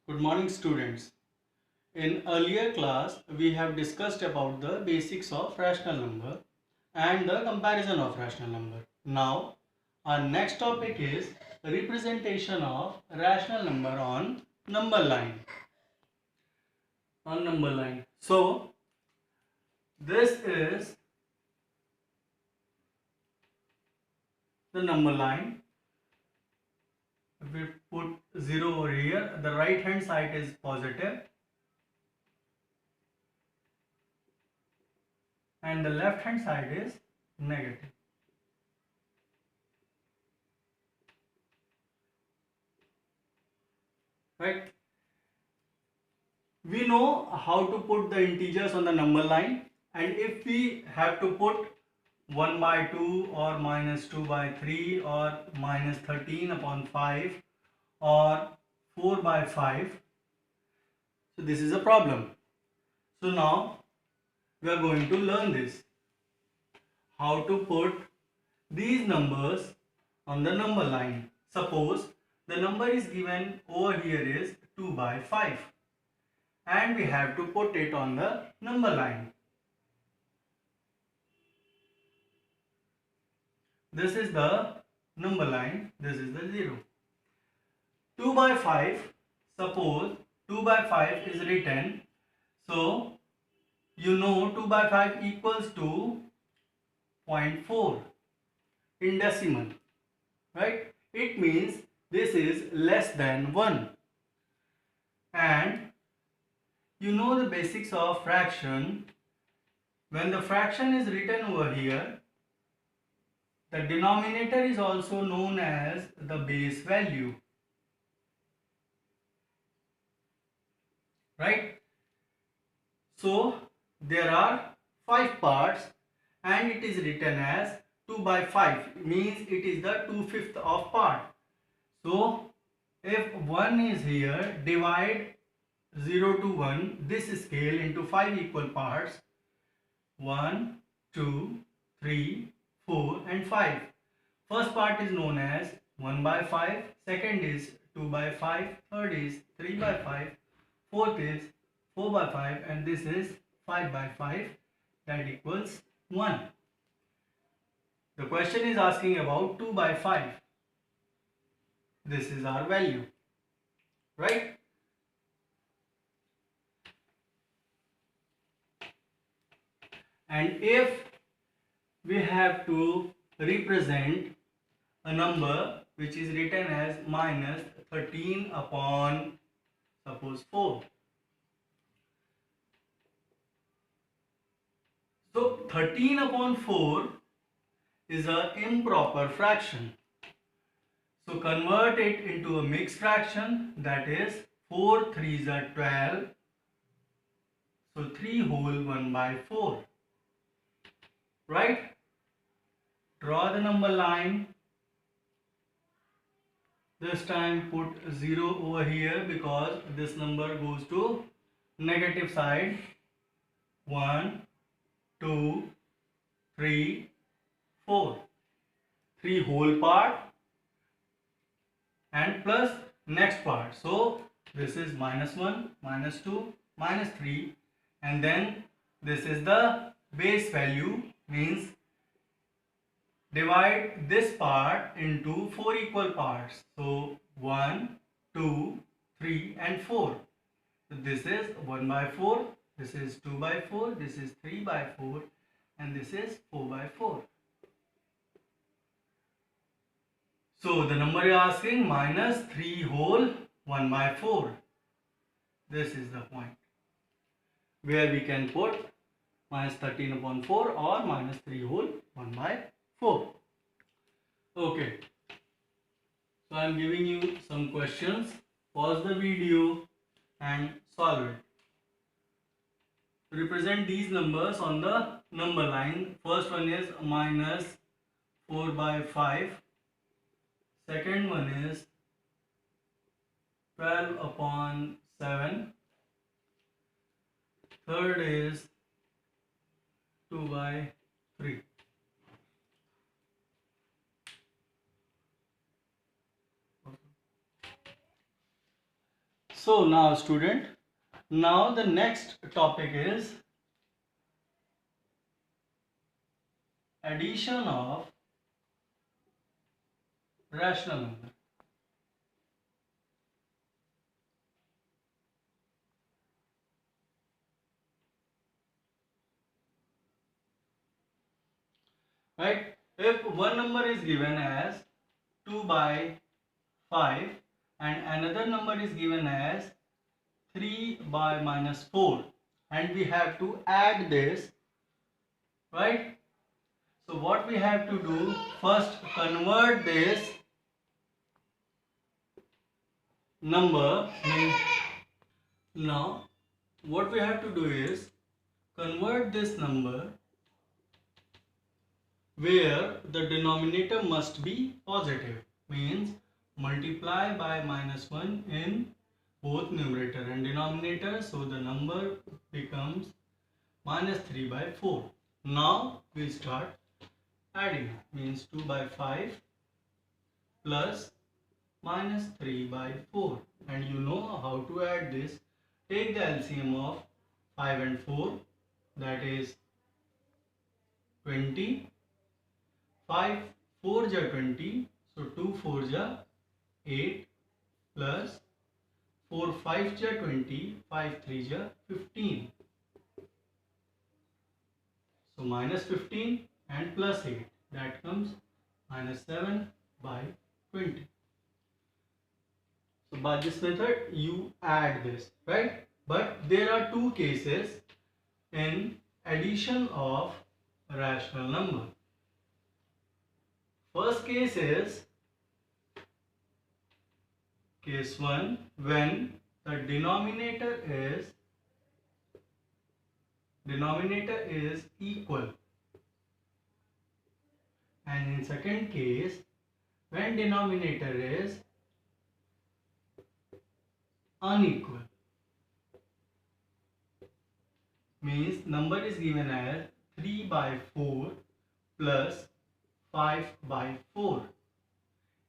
Good morning, students. In earlier class, we have discussed about the basics of rational number and the comparison of rational number. Now, our next topic is representation of rational number on number line. On number line. So, this is the number line. If we put 0 over here, the right hand side is positive and the left hand side is negative. Right? We know how to put the integers on the number line, and if we have to put 1 by 2 or minus 2 by 3 or minus 13 upon 5 or 4 by 5, so this is a problem. So now we are going to learn this, how to put these numbers on the number line. Suppose the number is given over here is 2 by 5 and we have to put it on the number line. This is the number line, this is the 0. 2 by 5, suppose 2 by 5 is written, so you know 2 by 5 equals to 0.4 in decimal, right? It means this is less than 1. And you know the basics of fraction. When the fraction is written over here, the denominator is also known as the base value, right? So there are 5 parts and it is written as 2 by 5, means it is the 2/5 of part. So if 1 is here, divide 0 to 1 this scale into 5 equal parts, 1, 2, 3, 4 and 5. First part is known as 1 by 5, second is 2 by 5, third is 3 by 5, fourth is 4 by 5 and this is 5 by 5, that equals 1. The question is asking about 2 by 5. This is our value, right? And if we have to represent a number which is written as minus 13 upon suppose 4. So 13 upon 4 is an improper fraction. So convert it into a mixed fraction, that is 4 3s are 12. So 3 whole 1 by 4. Right? Draw the number line. This time put 0 over here because this number goes to negative side. 1, 2, 3, 4. 3 whole part and plus next part. So this is minus 1, minus 2, minus 3 and then this is the base value, means divide this part into 4 equal parts. So 1, 2, 3 and 4. So this is 1 by 4, this is 2 by 4, this is 3 by 4 and this is 4 by 4. So the number you are asking minus 3 whole 1 by 4. This is the point where we can put minus 13 upon 4 or minus 3 whole 1 by 4. Okay. So I am giving you some questions. Pause the video and solve it. Represent these numbers on the number line. First one is minus 4 by 5. Second one is 12 upon 7. Third is 2 by 3. So now student, now the next topic is addition of rational number. Right? If one number is given as 2 by 5 and another number is given as 3 by minus 4 and we have to add this, right? So what we have to do, first convert this number. Now what we have to do is convert this number where the denominator must be positive, means multiply by minus 1 in both numerator and denominator, so the number becomes minus 3 by 4. Now we start adding, means 2 by 5 plus minus 3 by 4, and you know how to add this. Take the LCM of 5 and 4, that is 20. 5 4 ja 20, so 2 4 ja 8 plus 4 5 ja 20, 5 3 ja 15. So minus 15 and plus 8, that comes minus 7 by 20. So by this method you add this, right? But there are two cases in addition of rational number. First case is case 1, when the denominator is equal, and in second case when denominator is unequal, means number is given as 3 by 4 plus 5 by 4.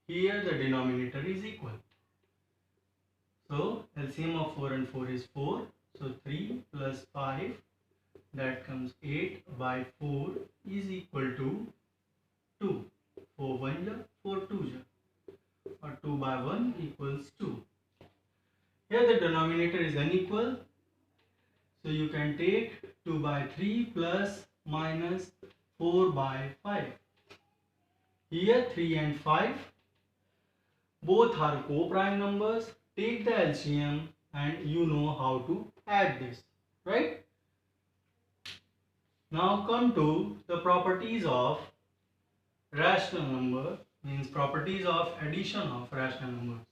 Here the denominator is equal. So LCM of 4 and 4 is 4. So 3 plus 5, that comes 8 by 4 is equal to 2. 4 1 ja, 4 2 ja, or 2 by 1 equals 2. Here the denominator is unequal. So you can take 2 by 3 plus minus 4 by 5. Here 3 and 5 both are co-prime numbers. Take the LCM and you know how to add this, right? Now come to the properties of rational number, means properties of addition of rational numbers.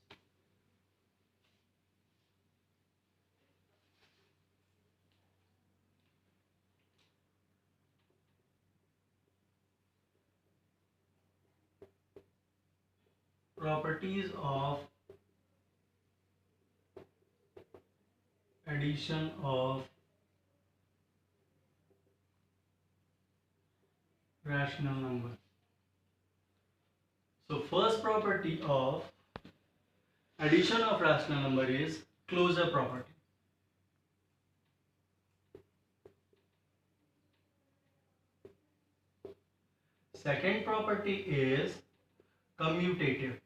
Properties of addition of rational number. So first property of addition of rational number is closure property. Second property is commutative.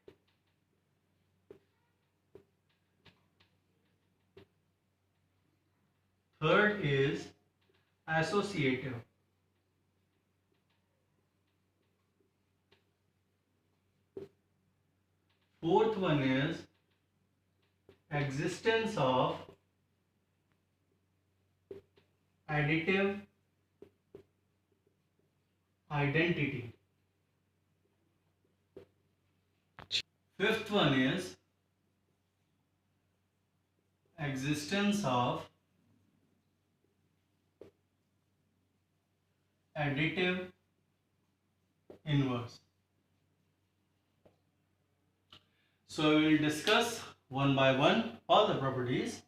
Third is associative. Fourth one is existence of additive identity. Fifth one is existence of additive inverse. So we will discuss one by one all the properties.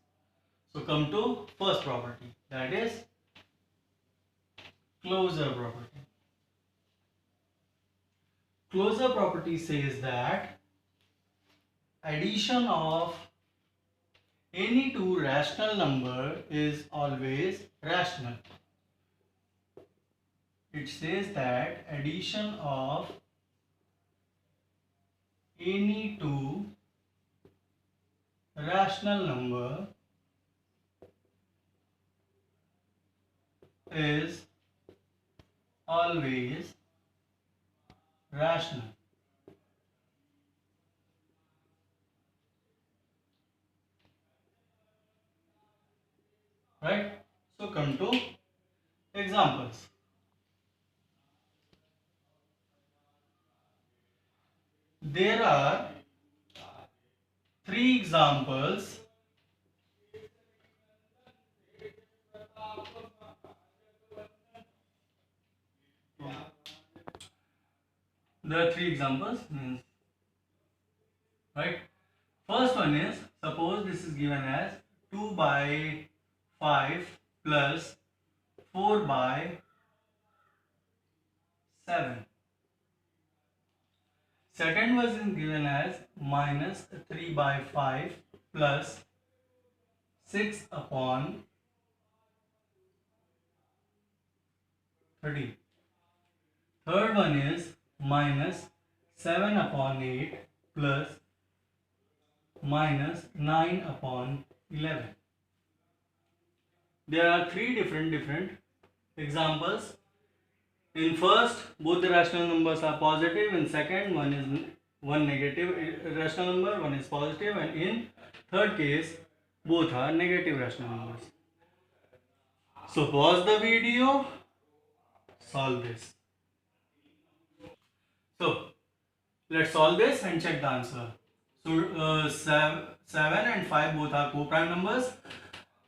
So come to first property, that is closure property. Closure property says that addition of any two rational number is always rational. It says that addition of any two rational number is always rational. Right? So come to examples. There are three examples. There are three examples, right? First one is, suppose this is given as 2 by 5 plus 4 by 7. Second was given as minus 3 by 5 plus 6 upon 30. Third one is minus 7 upon 8 plus minus 9 upon 11. There are three different examples. In first, both the rational numbers are positive. In second, one is one negative rational number, one is positive, and in third case, both are negative rational numbers. So pause the video, solve this. So let's solve this and check the answer. So 7 and 5 both are co-prime numbers.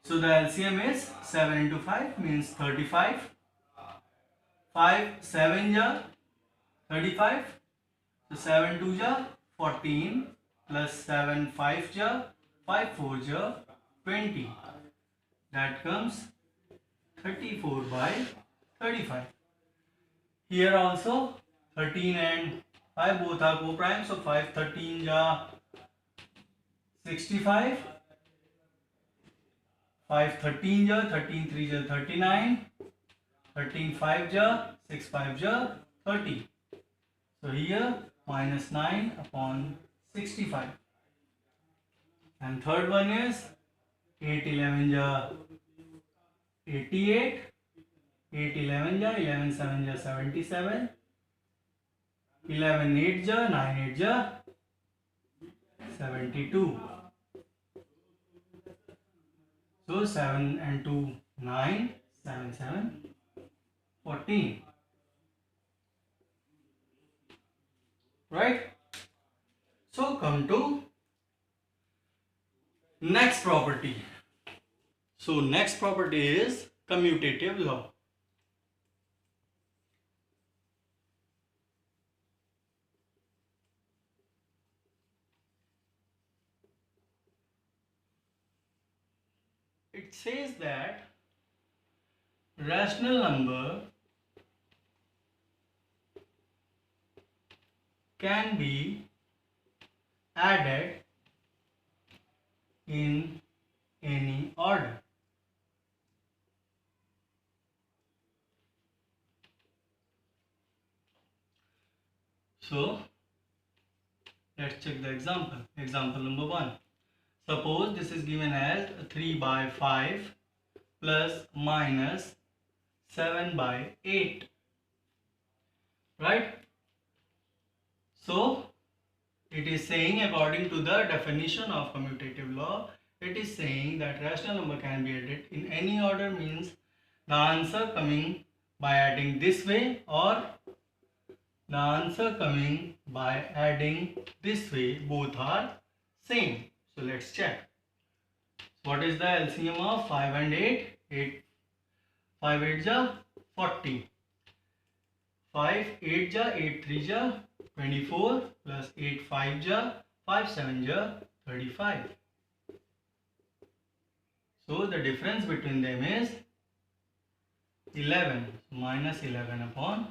So the LCM is 7 into 5 means 35. 5 7 ja 35. So 7 2 ja 14 plus 7 5 ja 5 4 ja 20. That comes 34 by 35. Here also 13 and 5 both are co-prime. So 5 13 ja 65. 5 13 ja 13 3 ja 39. 13 5 ja 6 5 ja 30. So here minus 9 upon 65. And third one is 8 11 ja 88. 8 11 ja 11 7 ja 77. 11 8 ja 9 8 ja 72. So 7 and 2 9. 7 7 14. Right? So come to next property. So next property is commutative law. It says that rational number can be added in any order. So let's check the example. Example number 1. Suppose this is given as 3 by 5 plus minus 7 by 8. Right? So it is saying, according to the definition of commutative law, it is saying that rational number can be added in any order, means the answer coming by adding this way or the answer coming by adding this way, both are same. So let's check. What is the LCM of 5 and 8? 5 8 ja 40. 5 8 ja 8 3 ja 24 plus 8 5 ja 5 7 ja 35. So the difference between them is 11, minus 11 upon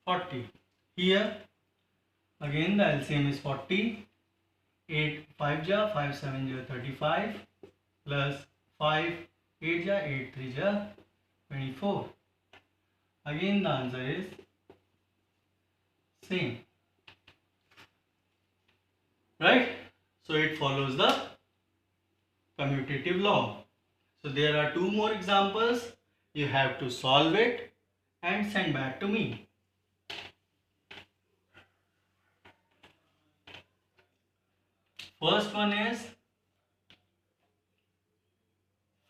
40. Here again the LCM is 40. 8 5 ja 5 7 ja 35 plus 5 8 ja 8 3 ja 24. Again the answer is same, right? So it follows the commutative law. So there are two more examples. You have to solve it and send back to me. First one is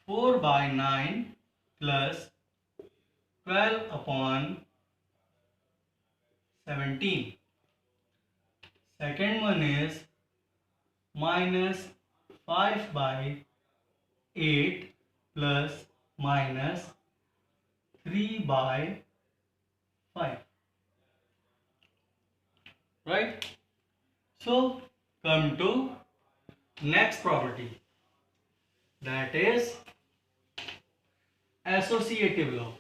4 by 9 plus 12 upon 17. Second one is minus 5 by 8 plus minus 3 by 5. Right? So come to next property, that is associative law.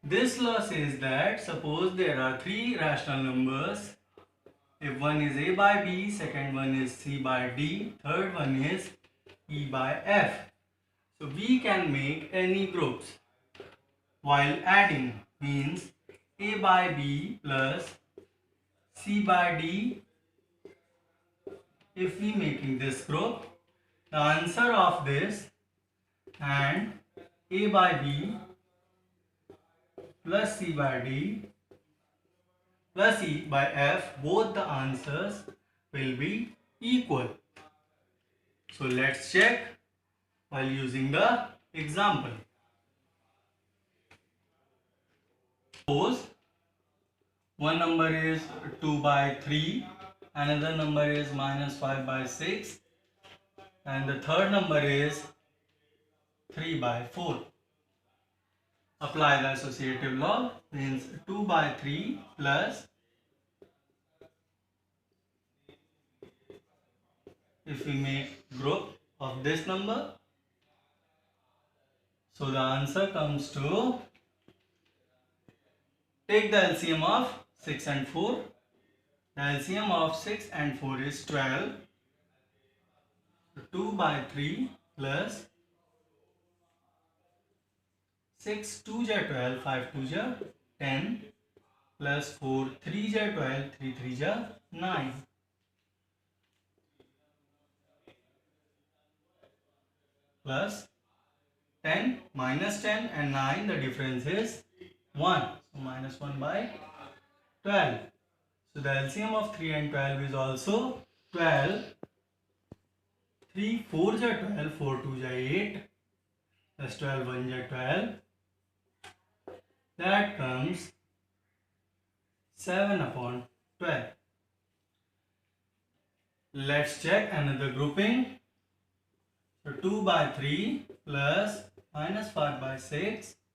This law says that suppose there are three rational numbers. If one is a by b, second one is c by d, third one is e by f. So we can make any groups while adding, means a by b plus c by d. If we making this group, the answer of this and a by b plus c by d plus e by f, both the answers will be equal. So let's check while using the example. Suppose one number is 2 by 3, another number is minus 5 by 6, and the third number is 3 by 4. Apply the associative law, means 2 by 3 plus, if we make group of this number, so the answer comes to, take the LCM of 6 and 4. The LCM of 6 and 4 is 12. So 2 by 3 plus 6 2 ja 12, 5 2 ja 10 plus 4 3 ja 12, 3 3 ja 9. Plus 10 minus 10 and 9, the difference is 1. So minus 1 by 12. So the LCM of 3 and 12 is also 12. 3 4 ja 12, 4 2 ja 8 plus 12 1 ja 12. That comes 7 upon 12. Let's check another grouping. So 2 by 3 plus minus 5 by 6